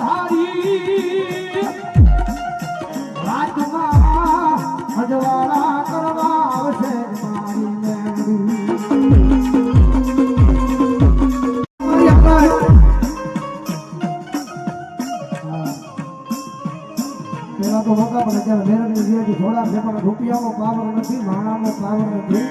ધારી રાજમાં અજવાળા કરવા આવશે મારી મેમરી પેલા તો મોકા પણ અત્યારે મેરડી જીવાથી થોડા છે પણ રૂપિયાનો પાવર નથી માણાનો પાવર નથી